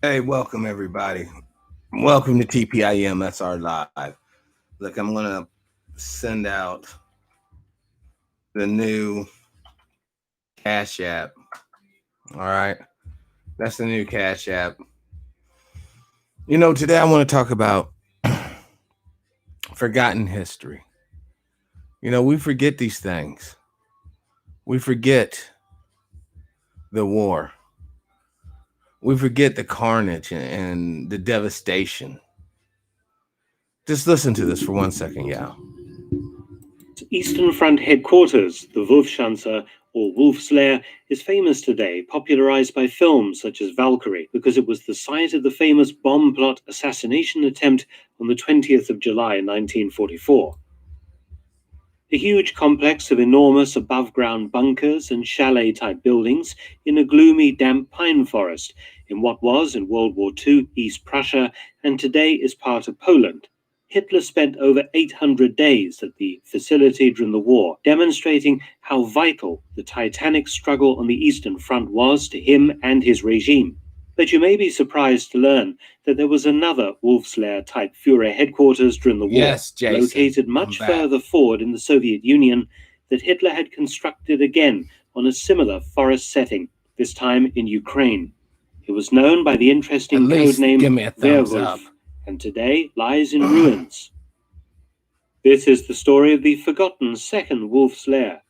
Hey, welcome everybody. Welcome to TPIM SR Live. Look, I'm going to send out the new Cash App. All right. That's the new Cash App. You know, today I want to talk about forgotten history. You know, we forget these things. We forget the war. We forget the carnage and the devastation. Just listen to this for 1 second, y'all. Eastern Front headquarters, the Wolfschanze or Wolf's Lair, is famous today, popularized by films such as Valkyrie, because it was the site of the famous bomb plot assassination attempt on the 20th of July 1944. A huge complex of enormous above-ground bunkers and chalet-type buildings in a gloomy, damp pine forest in what was, in World War II, East Prussia, and today is part of Poland. Hitler spent over 800 days at the facility during the war, demonstrating how vital the titanic struggle on the Eastern Front was to him and his regime. But you may be surprised to learn that there was another Wolf's Lair type Führer headquarters during the war, located much further forward in the Soviet Union, that Hitler had constructed again on a similar forest setting, this time in Ukraine. It was known by the interesting codename Werwolf, and today lies in ruins. This is the story of the forgotten second Wolf's Lair.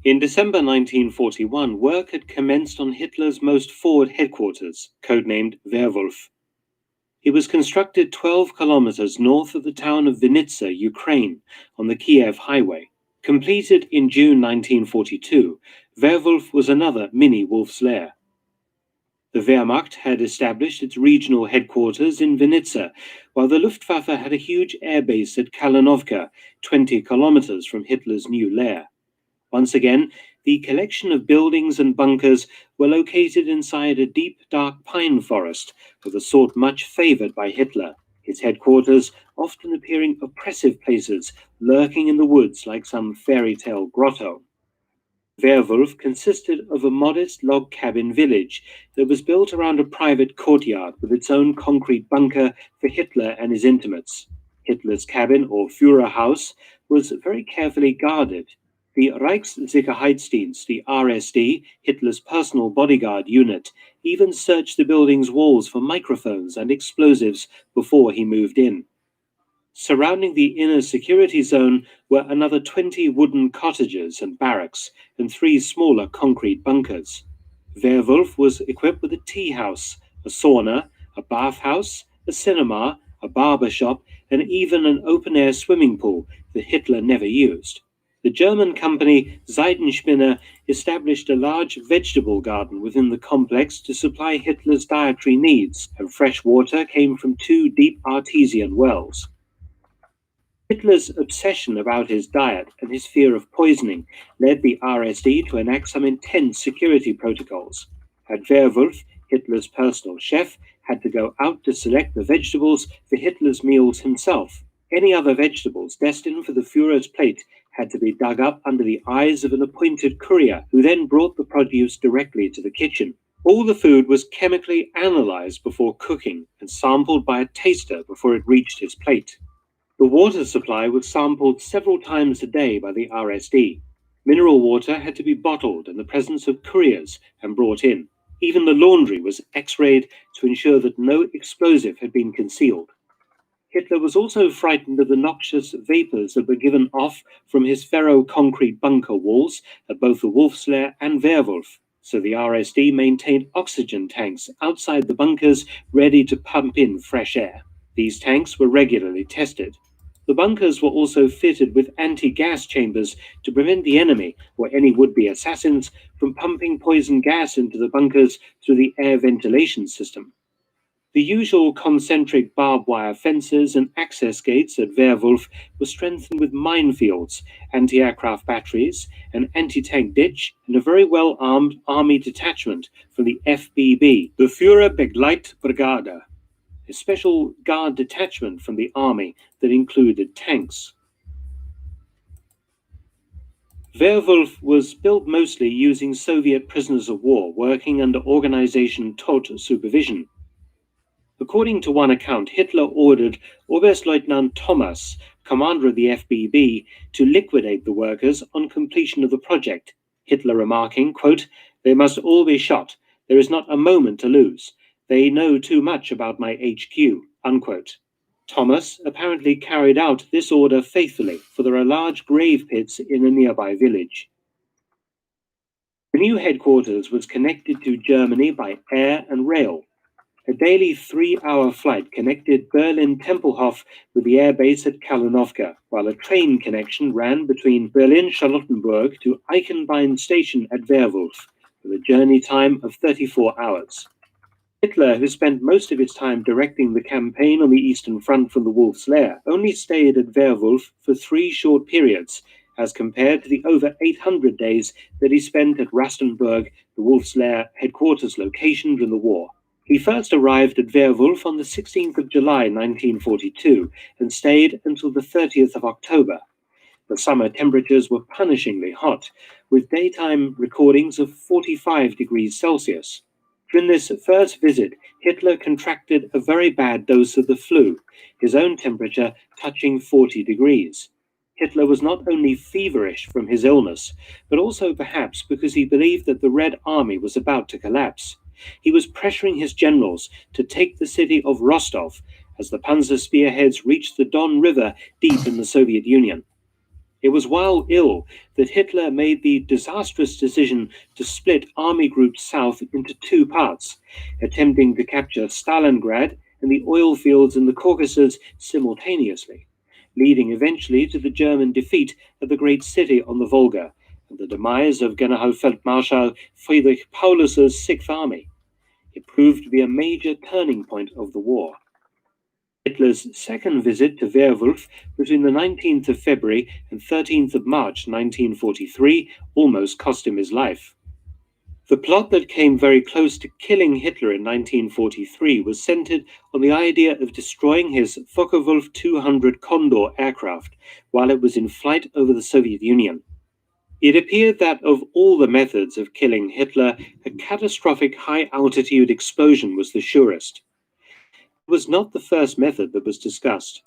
In December 1941, work had commenced on Hitler's most forward headquarters, codenamed Werwolf. It was constructed 12 kilometers north of the town of Vinnytsia, Ukraine, on the Kiev highway. Completed in June 1942, Werwolf was another mini Wolf's Lair. The Wehrmacht had established its regional headquarters in Vinnytsia, while the Luftwaffe had a huge airbase at Kalinovka, 20 kilometers from Hitler's new lair. Once again, the collection of buildings and bunkers were located inside a deep, dark pine forest of the sort much favored by Hitler, his headquarters often appearing oppressive places lurking in the woods like some fairy tale grotto. Werwolf consisted of a modest log cabin village that was built around a private courtyard with its own concrete bunker for Hitler and his intimates. Hitler's cabin, or Führerhaus, was very carefully guarded. The Reichssicherheitsdienst, the RSD, Hitler's personal bodyguard unit, even searched the building's walls for microphones and explosives before he moved in. Surrounding the inner security zone were another 20 wooden cottages and barracks and 3 smaller concrete bunkers. Werwolf was equipped with a tea house, a sauna, a bathhouse, a cinema, a barber shop, and even an open-air swimming pool that Hitler never used. The German company Seidenspinner established a large vegetable garden within the complex to supply Hitler's dietary needs, and fresh water came from 2 deep artesian wells. Hitler's obsession about his diet and his fear of poisoning led the RSD to enact some intense security protocols. At Werwolf, Hitler's personal chef had to go out to select the vegetables for Hitler's meals himself. Any other vegetables destined for the Führer's plate had to be dug up under the eyes of an appointed courier, who then brought the produce directly to the kitchen. All the food was chemically analyzed before cooking and sampled by a taster before it reached his plate. The water supply was sampled several times a day by the RSD. Mineral water had to be bottled in the presence of couriers and brought in. Even the laundry was x-rayed to ensure that no explosive had been concealed. Hitler was also frightened of the noxious vapors that were given off from his ferro-concrete bunker walls at both the Wolf's Lair and Werwolf, so the RSD maintained oxygen tanks outside the bunkers ready to pump in fresh air. These tanks were regularly tested. The bunkers were also fitted with anti-gas chambers to prevent the enemy, or any would-be assassins, from pumping poison gas into the bunkers through the air ventilation system. The usual concentric barbed wire fences and access gates at Werwolf were strengthened with minefields, anti-aircraft batteries, an anti-tank ditch, and a very well-armed army detachment from the FBB, the Führerbegleitbrigade, a special guard detachment from the army that included tanks. Werwolf was built mostly using Soviet prisoners of war working under Organization Todt supervision. According to one account, Hitler ordered Oberstleutnant Thomas, commander of the FBB, to liquidate the workers on completion of the project, Hitler remarking, quote, "They must all be shot. There is not a moment to lose. They know too much about my HQ," unquote. Thomas apparently carried out this order faithfully, for there are large grave pits in a nearby village. The new headquarters was connected to Germany by air and rail. A daily 3-hour flight connected Berlin Tempelhof with the airbase at Kalinovka, while a train connection ran between Berlin-Charlottenburg to Eichenbein station at Werwolf, with a journey time of 34 hours. Hitler, who spent most of his time directing the campaign on the Eastern Front from the Wolf's Lair, only stayed at Werwolf for 3 short periods, as compared to the over 800 days that he spent at Rastenburg, the Wolf's Lair headquarters location during the war. He first arrived at Werwolf on the 16th of July 1942 and stayed until the 30th of October. The summer temperatures were punishingly hot, with daytime recordings of 45 degrees Celsius. During this first visit, Hitler contracted a very bad dose of the flu, his own temperature touching 40 degrees. Hitler was not only feverish from his illness, but also perhaps because he believed that the Red Army was about to collapse. He was pressuring his generals to take the city of Rostov as the panzer spearheads reached the Don River deep in the Soviet Union. It was while ill that Hitler made the disastrous decision to split Army Group South into 2 parts, attempting to capture Stalingrad and the oil fields in the Caucasus simultaneously, leading eventually to the German defeat of the great city on the Volga and the demise of Generalfeldmarschall Friedrich Paulus's Sixth Army. It proved to be a major turning point of the war. Hitler's second visit to Werwolf between the 19th of February and 13th of March 1943 almost cost him his life. The plot that came very close to killing Hitler in 1943 was centered on the idea of destroying his Focke-Wulf 200 Condor aircraft while it was in flight over the Soviet Union. It appeared that of all the methods of killing Hitler, a catastrophic high-altitude explosion was the surest. It was not the first method that was discussed.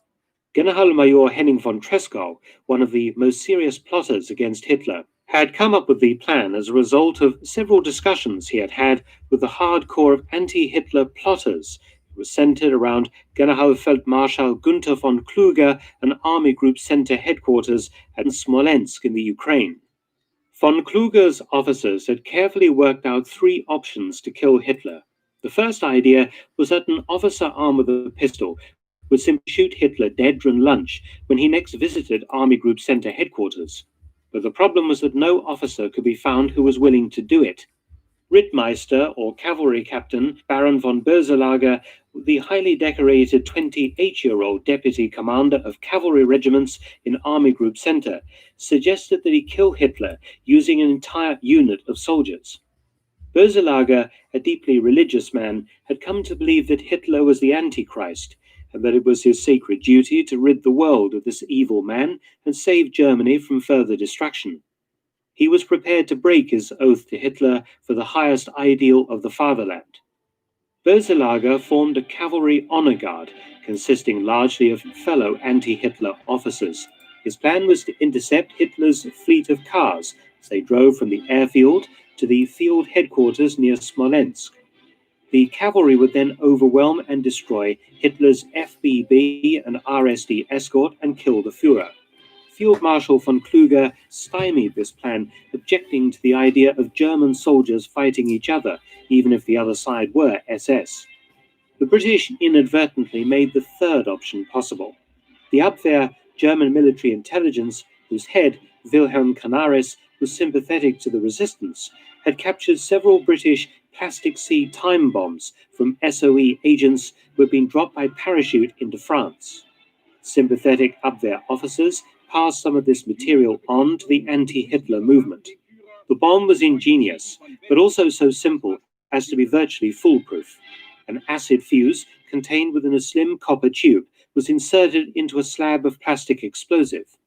Generalmajor Henning von Tresckow, one of the most serious plotters against Hitler, had come up with the plan as a result of several discussions he had had with the hardcore of anti-Hitler plotters. It was centered around Generalfeldmarschall Günther von Kluge and Army Group Center headquarters at Smolensk in the Ukraine. Von Kluge's officers had carefully worked out 3 options to kill Hitler. The first idea was that an officer armed with a pistol would simply shoot Hitler dead during lunch when he next visited Army Group Center headquarters. But the problem was that no officer could be found who was willing to do it. Rittmeister, or cavalry captain, Baron von Boeselager, the highly decorated 28-year-old deputy commander of cavalry regiments in Army Group Center, suggested that he kill Hitler using an entire unit of soldiers. Boeselager, a deeply religious man, had come to believe that Hitler was the Antichrist, and that it was his sacred duty to rid the world of this evil man and save Germany from further destruction. He was prepared to break his oath to Hitler for the highest ideal of the fatherland. Boeselager formed a cavalry honor guard, consisting largely of fellow anti-Hitler officers. His plan was to intercept Hitler's fleet of cars as they drove from the airfield to the field headquarters near Smolensk. The cavalry would then overwhelm and destroy Hitler's FBB and RSD escort and kill the Führer. Field Marshal von Kluge stymied this plan, objecting to the idea of German soldiers fighting each other, even if the other side were SS. The British inadvertently made the third option possible. The Abwehr, German military intelligence, whose head, Wilhelm Canaris, was sympathetic to the resistance, had captured several British plastic sea time bombs from SOE agents who had been dropped by parachute into France. Sympathetic Abwehr officers passed some of this material on to the anti-Hitler movement. The bomb was ingenious, but also so simple as to be virtually foolproof. An acid fuse contained within a slim copper tube was inserted into a slab of plastic explosive.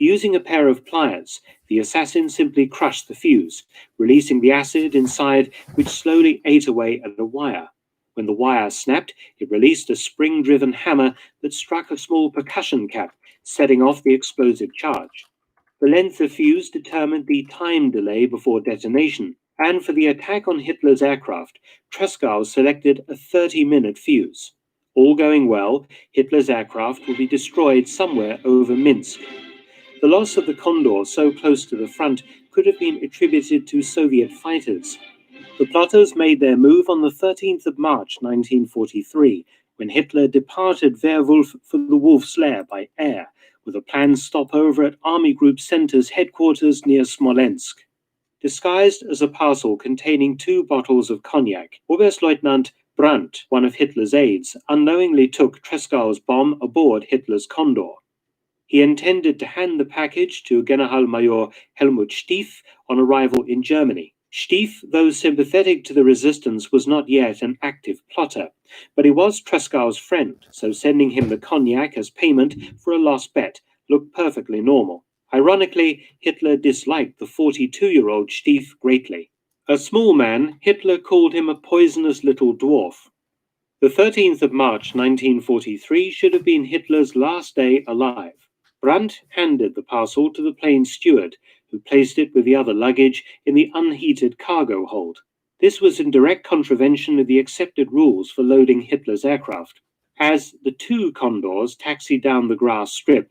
Using a pair of pliers, the assassin simply crushed the fuse, releasing the acid inside, which slowly ate away at a wire. When the wire snapped, it released a spring-driven hammer that struck a small percussion cap, setting off the explosive charge. The length of fuse determined the time delay before detonation, and for the attack on Hitler's aircraft, Tresckow selected a 30-minute fuse. All going well, Hitler's aircraft will be destroyed somewhere over Minsk. The loss of the Condor so close to the front could have been attributed to Soviet fighters. The plotters made their move on the 13th of March 1943, when Hitler departed Werwolf for the Wolf's Lair by air, with a planned stopover at Army Group Center's headquarters near Smolensk. Disguised as a parcel containing 2 bottles of cognac, Oberstleutnant Brandt, one of Hitler's aides, unknowingly took Tresckow's bomb aboard Hitler's Condor. He intended to hand the package to Generalmajor Helmut Stief on arrival in Germany. Stief, though sympathetic to the resistance, was not yet an active plotter, but he was Tresckow's friend, so sending him the cognac as payment for a lost bet looked perfectly normal. Ironically, Hitler disliked the 42-year-old Stief greatly. A small man, Hitler called him a poisonous little dwarf. The 13th of March 1943 should have been Hitler's last day alive. Brandt handed the parcel to the plane's steward, who placed it with the other luggage in the unheated cargo hold. This was in direct contravention of the accepted rules for loading Hitler's aircraft. As the 2 Condors taxied down the grass strip,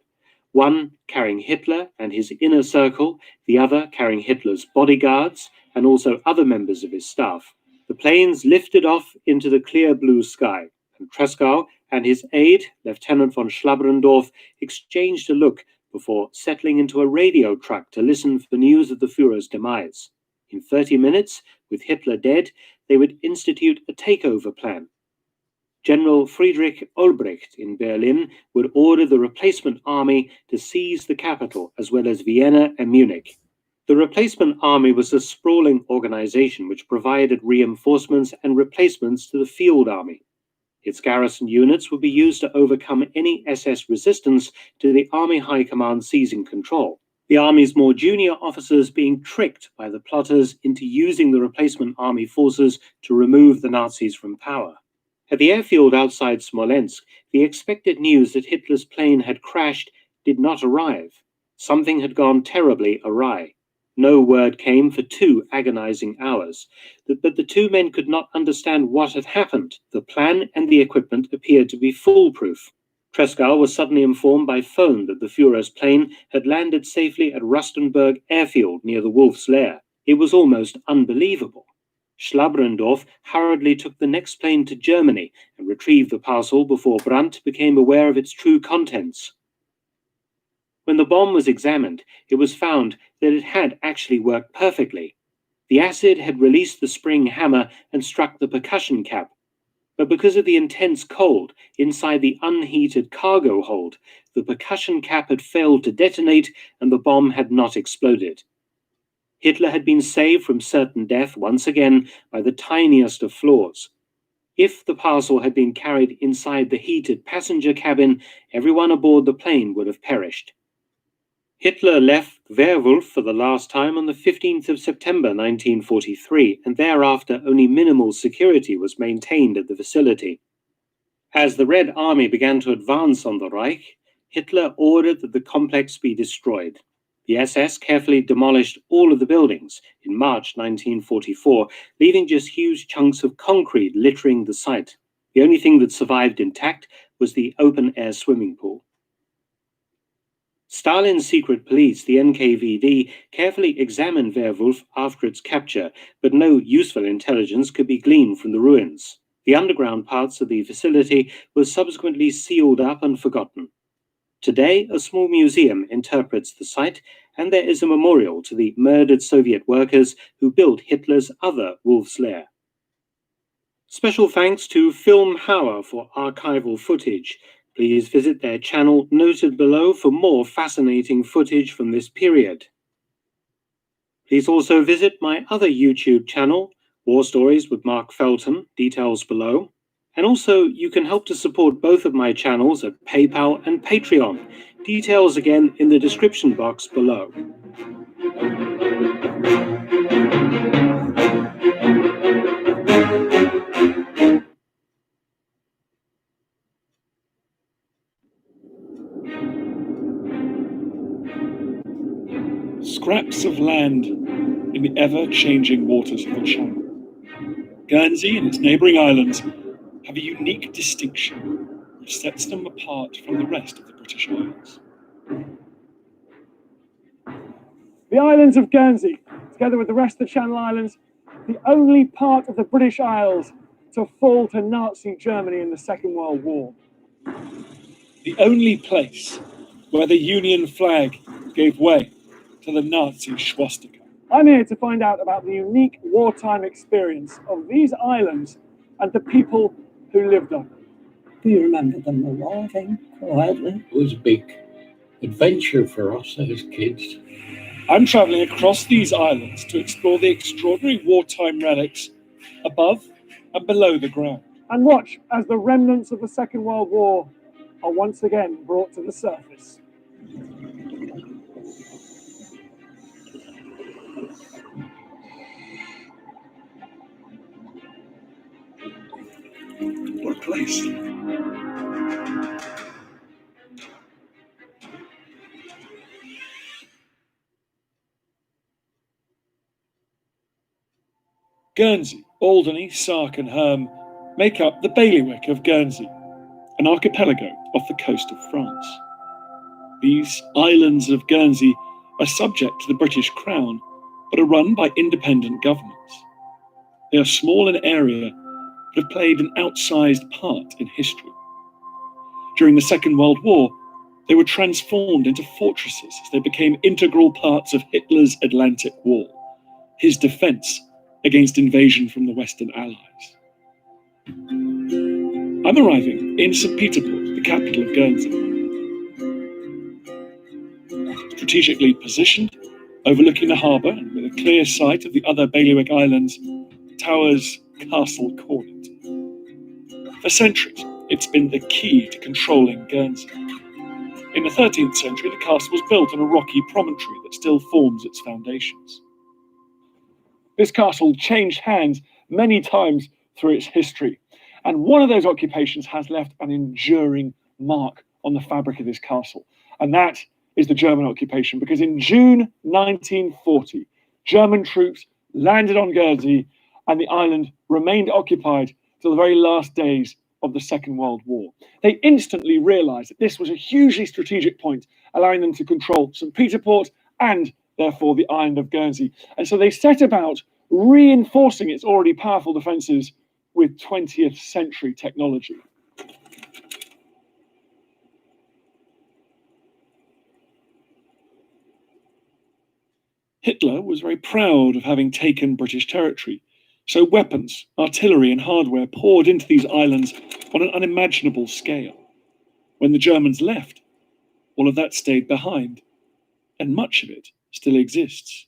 one carrying Hitler and his inner circle, the other carrying Hitler's bodyguards and also other members of his staff, the planes lifted off into the clear blue sky, and Tresckow and his aide, Lieutenant von Schlabrendorf, exchanged a look before settling into a radio truck to listen for news of the Führer's demise. In 30 minutes, with Hitler dead, they would institute a takeover plan. General Friedrich Olbricht in Berlin would order the replacement army to seize the capital, as well as Vienna and Munich. The replacement army was a sprawling organization which provided reinforcements and replacements to the field army. Its garrison units would be used to overcome any SS resistance to the Army High Command seizing control, the Army's more junior officers being tricked by the plotters into using the replacement army forces to remove the Nazis from power. At the airfield outside Smolensk, the expected news that Hitler's plane had crashed did not arrive. Something had gone terribly awry. No word came for 2 agonizing hours, but the 2 men could not understand what had happened. The plan and the equipment appeared to be foolproof. Tresckow was suddenly informed by phone that the Führer's plane had landed safely at Rustenburg airfield near the Wolf's Lair. It was almost unbelievable. Schlabrendorf hurriedly took the next plane to Germany and retrieved the parcel before Brandt became aware of its true contents. When the bomb was examined, it was found that it had actually worked perfectly. The acid had released the spring hammer and struck the percussion cap, but because of the intense cold inside the unheated cargo hold, the percussion cap had failed to detonate and the bomb had not exploded. Hitler had been saved from certain death once again by the tiniest of flaws. If the parcel had been carried inside the heated passenger cabin, everyone aboard the plane would have perished. Hitler left Werwolf for the last time on the 15th of September 1943, and thereafter only minimal security was maintained at the facility. As the Red Army began to advance on the Reich, Hitler ordered that the complex be destroyed. The SS carefully demolished all of the buildings in March 1944, leaving just huge chunks of concrete littering the site. The only thing that survived intact was the open-air swimming pool. Stalin's secret police, the NKVD, carefully examined Werwolf after its capture, but no useful intelligence could be gleaned from the ruins. The underground parts of the facility were subsequently sealed up and forgotten. Today, a small museum interprets the site, and there is a memorial to the murdered Soviet workers who built Hitler's other Wolf's Lair. Special thanks to Film Hauer for archival footage. Please visit their channel noted below for more fascinating footage from this period. Please also visit my other YouTube channel, War Stories with Mark Felton, details below. And also, you can help to support both of my channels at PayPal and Patreon. Details again in the description box below. Scraps of land in the ever-changing waters of the Channel. Guernsey and its neighbouring islands have a unique distinction which sets them apart from the rest of the British Isles. The islands of Guernsey, together with the rest of the Channel Islands, the only part of the British Isles to fall to Nazi Germany in the Second World War. The only place where the Union flag gave way to the Nazi swastika. I'm here to find out about the unique wartime experience of these islands and the people who lived on them. We remember them arriving quietly. It was a big adventure for us as kids. I'm travelling across these islands to explore the extraordinary wartime relics above and below the ground. And watch as the remnants of the Second World War are once again brought to the surface. What a place. Guernsey, Alderney, Sark and Herm make up the bailiwick of Guernsey, an archipelago off the coast of France. These islands of Guernsey are subject to the British Crown, but are run by independent governments. They are small in area, but have played an outsized part in history. During the Second World War, they were transformed into fortresses as they became integral parts of Hitler's Atlantic Wall, his defense against invasion from the Western Allies. I'm arriving in St. Peterport, the capital of Guernsey. Strategically positioned, overlooking the harbour and with a clear sight of the other bailiwick islands, towers Castle Cornet. For centuries, it's been the key to controlling Guernsey. In the 13th century, the castle was built on a rocky promontory that still forms its foundations. This castle changed hands many times through its history, and one of those occupations has left an enduring mark on the fabric of this castle, and that is the German occupation, because in June 1940, German troops landed on Guernsey and the island remained occupied till the very last days of the Second World War. They instantly realized that this was a hugely strategic point, allowing them to control St. Peterport and therefore the island of Guernsey. And so they set about reinforcing its already powerful defenses with 20th century technology. Hitler was very proud of having taken British territory, so weapons, artillery and hardware poured into these islands on an unimaginable scale. When the Germans left, all of that stayed behind, and much of it still exists.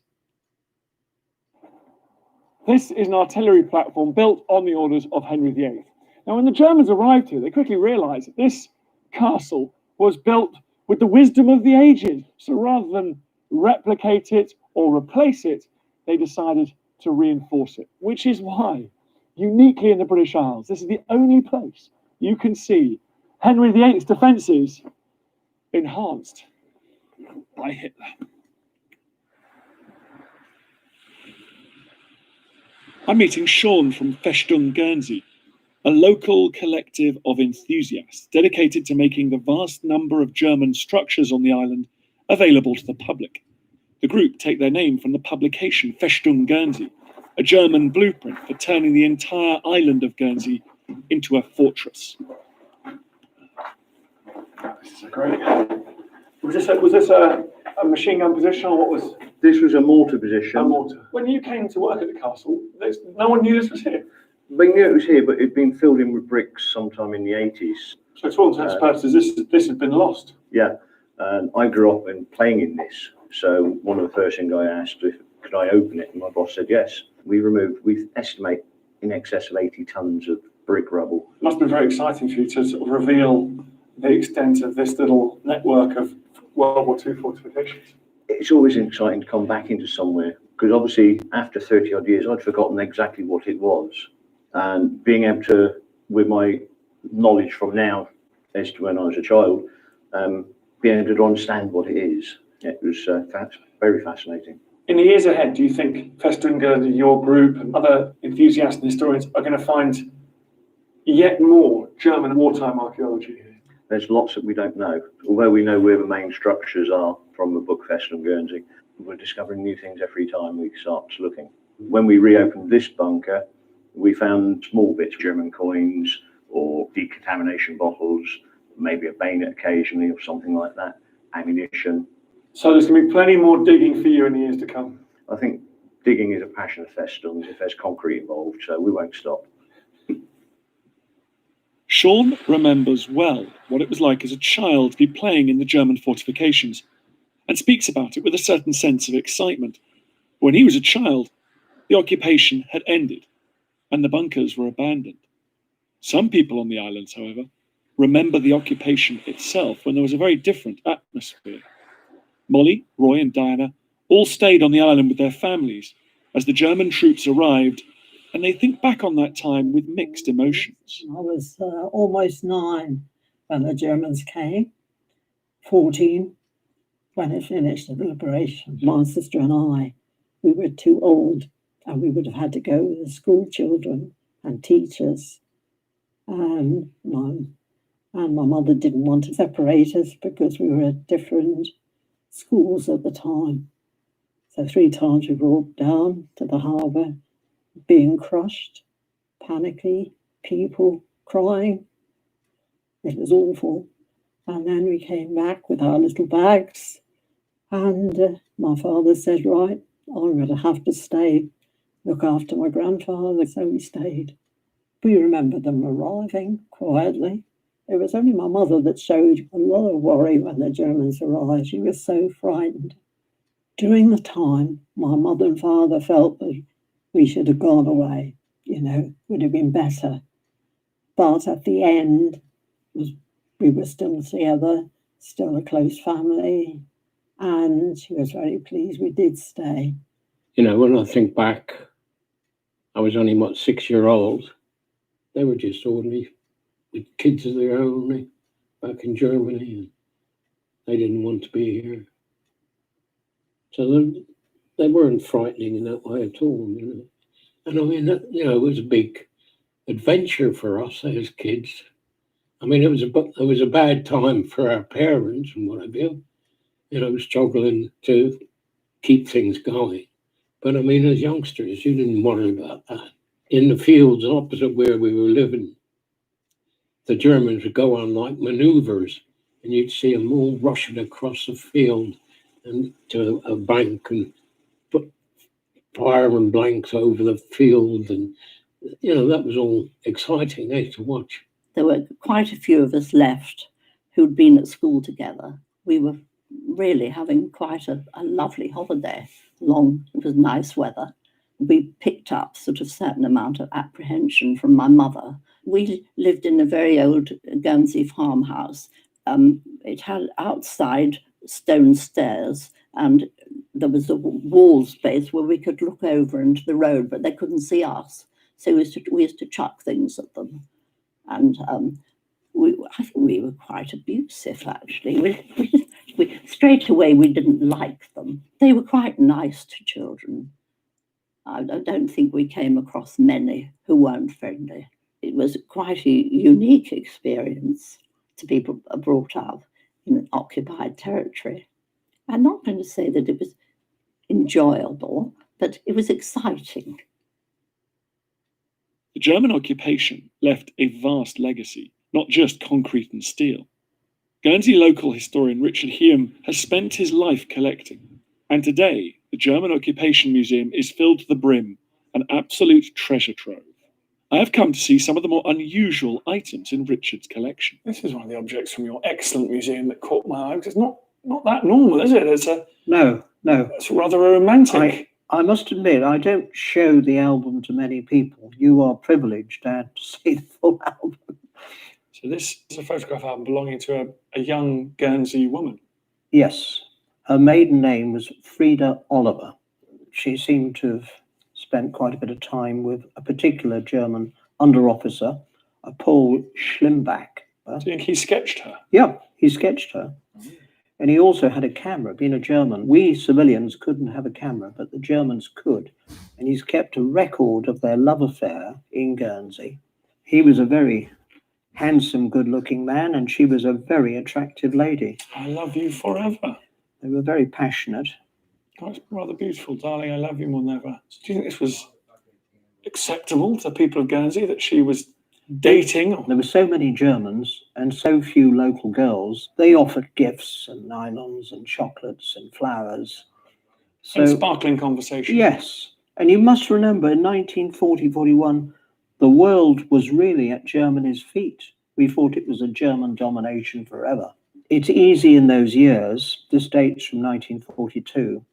This is an artillery platform built on the orders of Henry VIII. Now, when the Germans arrived here, they quickly realized that this castle was built with the wisdom of the ages. So rather than replicate it or replace it, they decided to reinforce it, which is why, uniquely in the British Isles, this is the only place you can see Henry VIII's defences enhanced by Hitler. I'm meeting Sean from Festung Guernsey, a local collective of enthusiasts dedicated to making the vast number of German structures on the island available to the public. The group take their name from the publication Festung Guernsey, a German blueprint for turning the entire island of Guernsey into a fortress. This is great. Was this a machine gun position, or what was? This was a mortar position. A mortar. When you came to work at the castle, no one knew this was here. They knew it was here, but it'd been filled in with bricks sometime in the 80s. So to all intents and purposes, this had been lost. Yeah, and I grew up in playing in this. So one of the first things I asked if could I open it, and my boss said yes. We estimate in excess of 80 tons of brick rubble. It must have been very exciting for you to sort of reveal the extent of this little network of World War II fortifications. It's always exciting to come back into somewhere, because obviously after 30 odd years, I'd forgotten exactly what it was. And being able to, with my knowledge from now as to when I was a child, being able to understand what it is, it was very fascinating. In the years ahead, do you think Festa and Guernsey, your group, and other enthusiasts and historians are going to find yet more German wartime archaeology here? There's lots that we don't know. Although we know where the main structures are from the book Festa and Guernsey, we're discovering new things every time we start looking. When we reopened this bunker, we found small bits, German coins or decontamination bottles, maybe a bayonet occasionally or something like that, ammunition. So there's going to be plenty more digging for you in the years to come. I think digging is a passion of Feston's if there's concrete involved, so we won't stop. Sean remembers well what it was like as a child to be playing in the German fortifications and speaks about it with a certain sense of excitement. When he was a child, the occupation had ended and the bunkers were abandoned. Some people on the islands, however, remember the occupation itself when there was a very different atmosphere. Molly, Roy and Diana all stayed on the island with their families as the German troops arrived, and they think back on that time with mixed emotions. I was almost 9 when the Germans came, 14 when it finished the liberation. My sister and I, we were too old and we would have had to go with the school children and teachers. And my mother didn't want to separate us because we were at different schools at the time. So 3 times we walked down to the harbour, being crushed, panicky, people crying. It was awful. And then we came back with our little bags, and my father said, right, I'm going to have to stay, look after my grandfather. So we stayed. We remember them arriving quietly. It was only my mother that showed a lot of worry when the Germans arrived. She was so frightened. During the time, my mother and father felt that we should have gone away, would have been better. But at the end, we were still together, still a close family, and she was very pleased we did stay. When I think back, I was only, 6-year-old. They were just ordinary, with kids of their own back in Germany, and they didn't want to be here. So they weren't frightening in that way at all, And I mean, it was a big adventure for us as kids. I mean, it was a bad time for our parents and what have you, struggling to keep things going. But I mean, as youngsters, you didn't worry about that. In the fields opposite where we were living, the Germans would go on like maneuvers, and you'd see them all rushing across the field and to a bank and put firing blanks over the field, and that was all exciting to watch. There were quite a few of us left who'd been at school together. We were really having quite a lovely holiday. It was nice weather. We picked up sort of certain amount of apprehension from my mother. We lived in a very old Guernsey farmhouse. It had outside stone stairs, and there was a wall space where we could look over into the road, but they couldn't see us. So we used to chuck things at them. And I think we were quite abusive, actually. We straight away, we didn't like them. They were quite nice to children. I don't think we came across many who weren't friendly. It was quite a unique experience to be brought up in an occupied territory. I'm not going to say that it was enjoyable, but it was exciting. The German occupation left a vast legacy, not just concrete and steel. Guernsey local historian Richard Hume has spent his life collecting, and today the German Occupation Museum is filled to the brim, an absolute treasure trove. I have come to see some of the more unusual items in Richard's collection. This is one of the objects from your excellent museum that caught my eye. It's not that normal, is it? No. It's rather romantic. I must admit, I don't show the album to many people. You are privileged, Dad, to see the full album. So this is a photograph album belonging to a young Guernsey woman. Yes. Her maiden name was Frida Oliver. She seemed to have spent quite a bit of time with a particular German under-officer, a Paul Schlimbach. Do you think he sketched her? Yeah, he sketched her. And he also had a camera. Being a German, we civilians couldn't have a camera, but the Germans could. And he's kept a record of their love affair in Guernsey. He was a very handsome, good-looking man, and she was a very attractive lady. I love you forever. They were very passionate. Oh, it's rather beautiful, darling. I love you more than ever. Do you think this was acceptable to the people of Guernsey, that she was dating? There were so many Germans and so few local girls. They offered gifts and nylons and chocolates and flowers. And sparkling conversation. Yes. And you must remember, in 1940-41, the world was really at Germany's feet. We thought it was a German domination forever. It's easy in those years, this dates from 1942,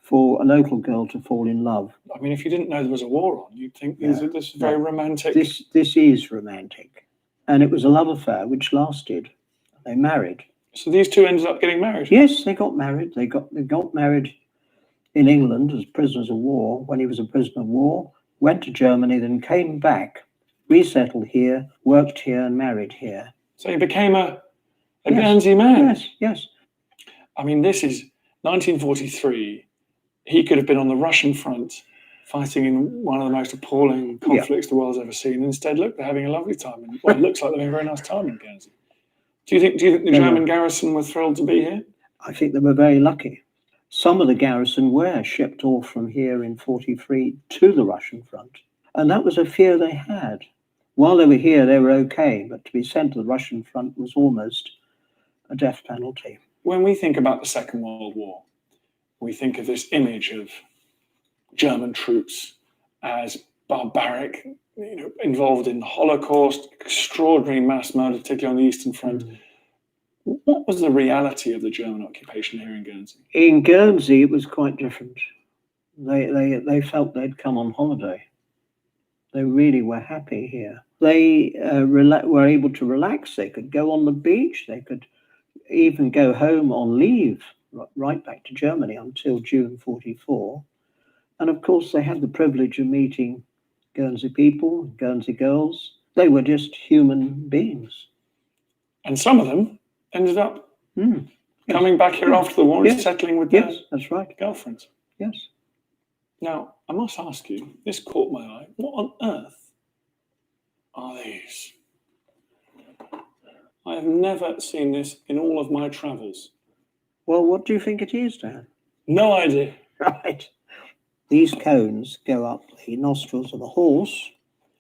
for a local girl to fall in love. I mean, if you didn't know there was a war on, you'd think this is very romantic. This is romantic. And it was a love affair which lasted. They married. So these two ended up getting married? Yes, they got married. They got married in England as prisoners of war when he was a prisoner of war, went to Germany, then came back, resettled here, worked here and married here. So he became a Guernsey man? Yes, yes. I mean, this is 1943. He could have been on the Russian front fighting in one of the most appalling conflicts the world's ever seen. Instead, look, they're having a lovely time. And well, it looks like they're having a very nice time in Guernsey. Do you think the German garrison were thrilled to be here? I think they were very lucky. Some of the garrison were shipped off from here in 43 to the Russian front. And that was a fear they had. While they were here, they were okay. But to be sent to the Russian front was almost a death penalty. When we think about the Second World War, we think of this image of German troops as barbaric, involved in the Holocaust, extraordinary mass murder, particularly on the Eastern Front. What was the reality of the German occupation here in Guernsey? In Guernsey, it was quite different. They felt they'd come on holiday. They really were happy here. They were able to relax. They could go on the beach. They could even go home on leave, right back to Germany until June 44. And of course, they had the privilege of meeting Guernsey people, Guernsey girls. They were just human beings. And some of them ended up coming back here after the war and settling with their that's right. girlfriends. Yes. Now, I must ask you, this caught my eye. What on earth are these? I have never seen this in all of my travels. Well, what do you think it is, Dan? No idea. Right. These cones go up the nostrils of a horse.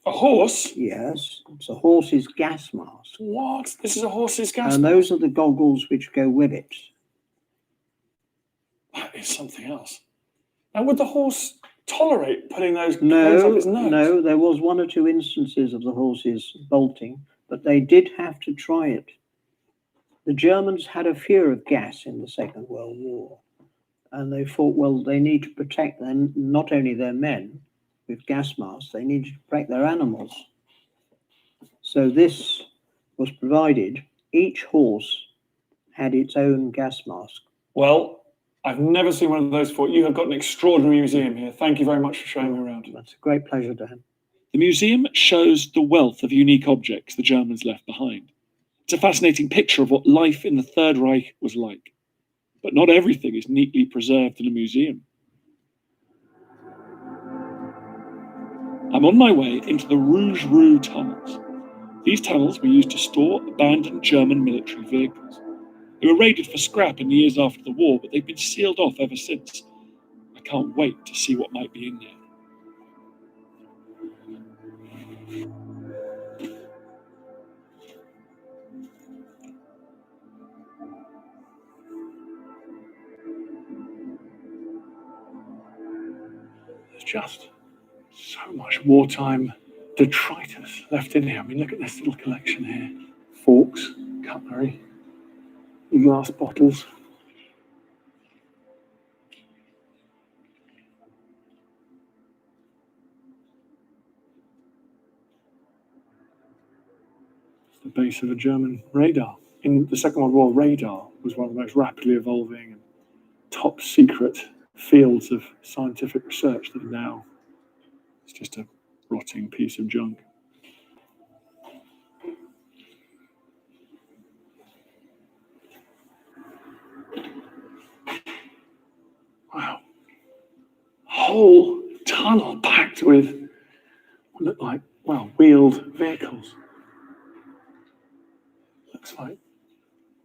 A horse? Yes. It's a horse's gas mask. What? This is a horse's gas mask? And those are the goggles which go with it. That is something else. Now, would the horse tolerate putting those cones up his nose? No, there was one or two instances of the horses bolting, but they did have to try it. The Germans had a fear of gas in the Second World War, and they thought, well, they need to protect not only their men with gas masks, they needed to protect their animals. So this was provided. Each horse had its own gas mask. Well, I've never seen one of those before. You have got an extraordinary museum here. Thank you very much for showing me around. That's a great pleasure, Dan. The museum shows the wealth of unique objects the Germans left behind. It's a fascinating picture of what life in the Third Reich was like. But not everything is neatly preserved in a museum. I'm on my way into the Rouge tunnels. These tunnels were used to store abandoned German military vehicles. They were raided for scrap in the years after the war, but they've been sealed off ever since. I can't wait to see what might be in there. There's just so much wartime detritus left in here. I mean, look at this little collection here. Forks, cutlery, glass bottles. It's the base of a German radar in the Second World War, radar was one of the most rapidly evolving and top secret fields of scientific research that now is just a rotting piece of junk. Wow. Whole tunnel packed with what look like, well, wheeled vehicles. Looks like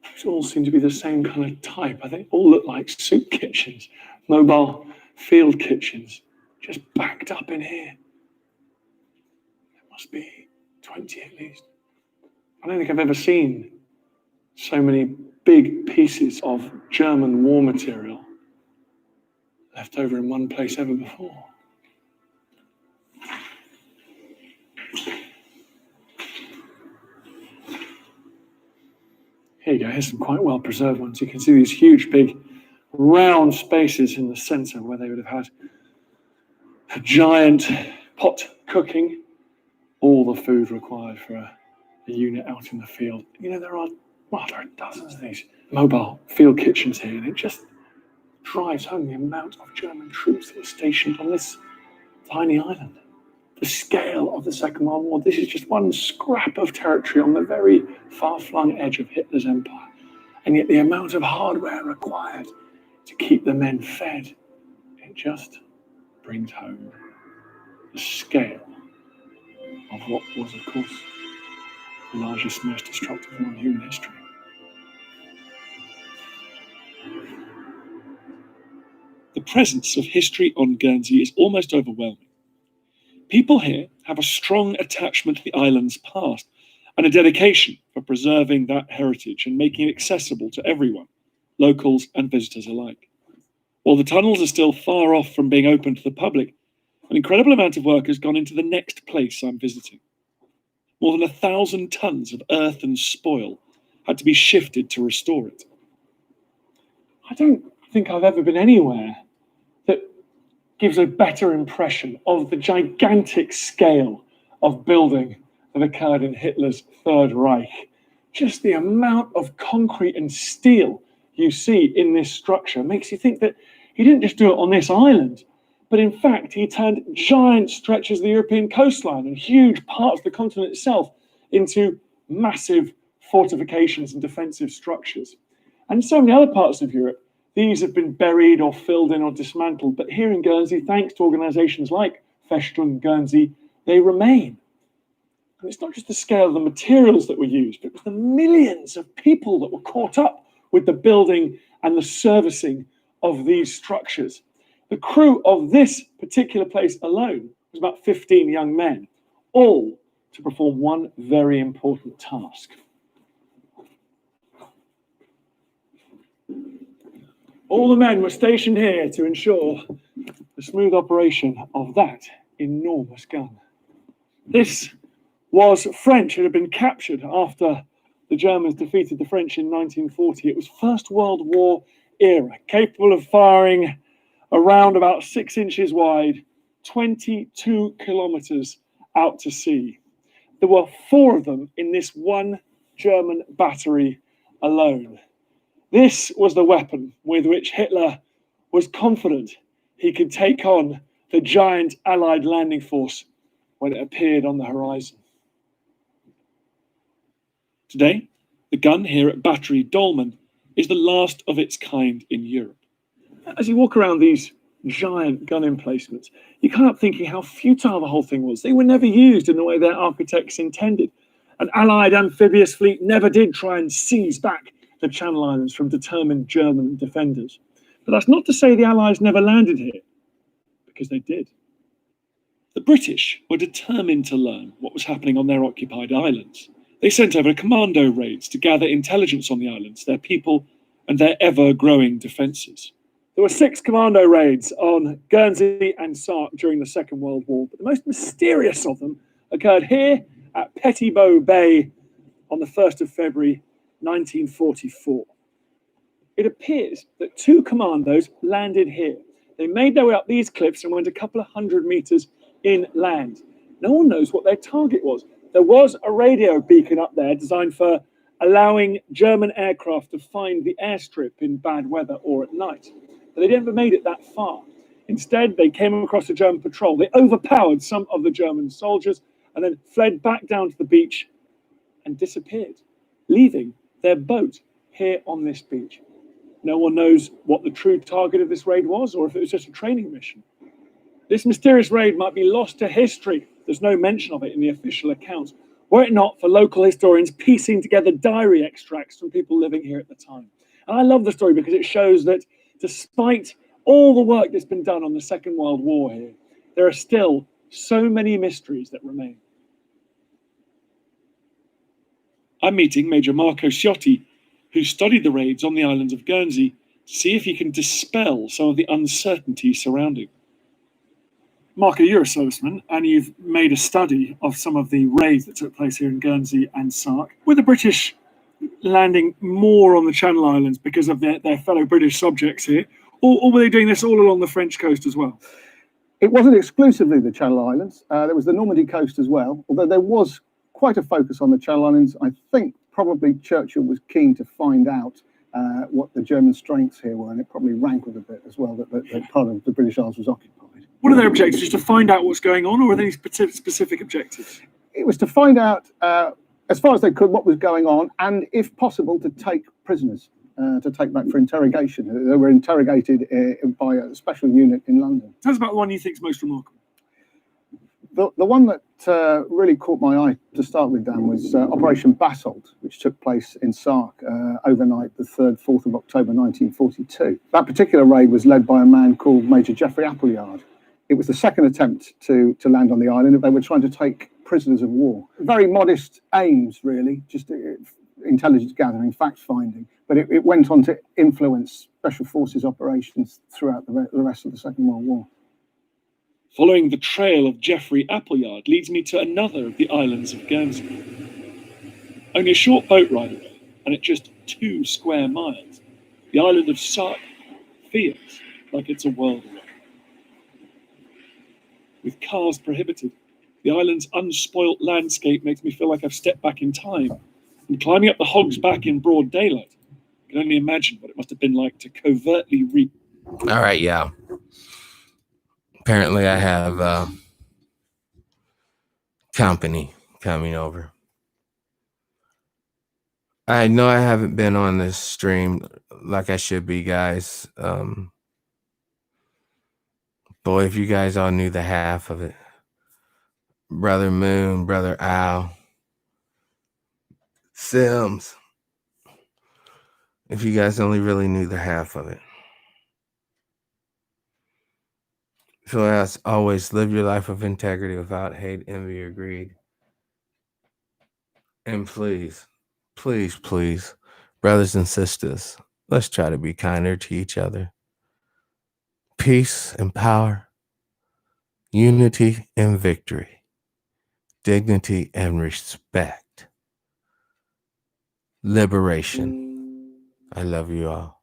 these all seem to be the same kind of type. I think all look like soup kitchens, mobile field kitchens, just backed up in here. There must be 20 at least. I don't think I've ever seen so many big pieces of German war material left over in one place ever before. Here you go, here's some quite well preserved ones. You can see these huge, big, round spaces in the center where they would have had a giant pot cooking all the food required for a unit out in the field. You know, there are dozens of these mobile field kitchens here, and it just drives home the amount of German troops that were stationed on this tiny island. The scale of the Second World War. This is just one scrap of territory on the very far-flung edge of Hitler's empire. And yet the amount of hardware required to keep the men fed, it just brings home the scale of what was, of course, the largest, most destructive war in human history. The presence of history on Guernsey is almost overwhelming. People here have a strong attachment to the island's past and a dedication for preserving that heritage and making it accessible to everyone, locals and visitors alike. While the tunnels are still far off from being open to the public, an incredible amount of work has gone into the next place I'm visiting. More than 1,000 tons of earth and spoil had to be shifted to restore it. I don't think I've ever been anywhere that gives a better impression of the gigantic scale of building that occurred in Hitler's Third Reich. Just the amount of concrete and steel you see in this structure makes you think that he didn't just do it on this island, but in fact he turned giant stretches of the European coastline and huge parts of the continent itself into massive fortifications and defensive structures. And in so many other parts of Europe, these have been buried or filled in or dismantled. But here in Guernsey, thanks to organisations like Festung Guernsey, they remain. And it's not just the scale of the materials that were used, but it was the millions of people that were caught up with the building and the servicing of these structures. The crew of this particular place alone was about 15 young men, all to perform one very important task. All the men were stationed here to ensure the smooth operation of that enormous gun. This was French. It had been captured after the Germans defeated the French in 1940. It was First World War era, capable of firing around about 6 inches wide, 22 kilometers out to sea. There were 4 of them in this one German battery alone. This was the weapon with which Hitler was confident he could take on the giant Allied landing force when it appeared on the horizon. Today, the gun here at Battery Dolman is the last of its kind in Europe. As you walk around these giant gun emplacements, you can't help thinking how futile the whole thing was. They were never used in the way their architects intended. An Allied amphibious fleet never did try and seize back the Channel Islands from determined German defenders. But that's not to say the Allies never landed here, because they did. The British were determined to learn what was happening on their occupied islands. They sent over commando raids to gather intelligence on the islands, their people, and their ever-growing defences. There were 6 commando raids on Guernsey and Sark during the Second World War, but the most mysterious of them occurred here at Petitbot Bay on the 1st of February 1944. It appears that 2 commandos landed here. They made their way up these cliffs and went a couple of 100 meters inland. No one knows what their target was. There was a radio beacon up there designed for allowing German aircraft to find the airstrip in bad weather or at night. But they never made it that far. Instead, they came across a German patrol. They overpowered some of the German soldiers and then fled back down to the beach and disappeared, leaving their boat here on this beach. No one knows what the true target of this raid was or if it was just a training mission. This mysterious raid might be lost to history. There's no mention of it in the official accounts, were it not for local historians piecing together diary extracts from people living here at the time. And I love the story because it shows that despite all the work that's been done on the Second World War here, there are still so many mysteries that remain. I'm meeting Major Marco Ciotti, who studied the raids on the islands of Guernsey, to see if he can dispel some of the uncertainty surrounding. Marco, you're a serviceman, and you've made a study of some of the raids that took place here in Guernsey and Sark. Were the British landing more on the Channel Islands because of their fellow British subjects here, or were they doing this all along the French coast as well? It wasn't exclusively the Channel Islands. There was the Normandy coast as well, although there was quite a focus on the Channel Islands. I think probably Churchill was keen to find out what the German strengths here were, and it probably rankled a bit as well that part of the British Isles was occupied. What are their objectives? Just to find out what's going on, or were there any specific objectives? It was to find out, as far as they could, what was going on, and if possible, to take prisoners, to take back for interrogation. They were interrogated by a special unit in London. Tell us about the one you think is most remarkable. The one that really caught my eye to start with, Dan, was Operation Basalt, which took place in Sark overnight, the 3rd, 4th of October 1942. That particular raid was led by a man called Major Geoffrey Appleyard. It was the second attempt to land on the island. They were trying to take prisoners of war. Very modest aims, really, just intelligence gathering, fact finding. But it went on to influence Special Forces operations throughout the rest of the Second World War. Following the trail of Geoffrey Appleyard leads me to another of the islands of Guernsey. Only a short boat ride away, and at just 2 square miles, the island of Sark feels like it's a world away. With cars prohibited, the island's unspoilt landscape makes me feel like I've stepped back in time. And climbing up the Hog's Back in broad daylight, I can only imagine what it must have been like to covertly read. All right, yeah. Apparently I have company coming over. I know I haven't been on this stream like I should be, guys. Boy, if you guys all knew the half of it. Brother Moon, Brother Owl, Sims. If you guys only really knew the half of it. So as always, live your life of integrity without hate, envy, or greed. And please, please, please, brothers and sisters, let's try to be kinder to each other. Peace and power, unity and victory, dignity and respect, liberation. I love you all.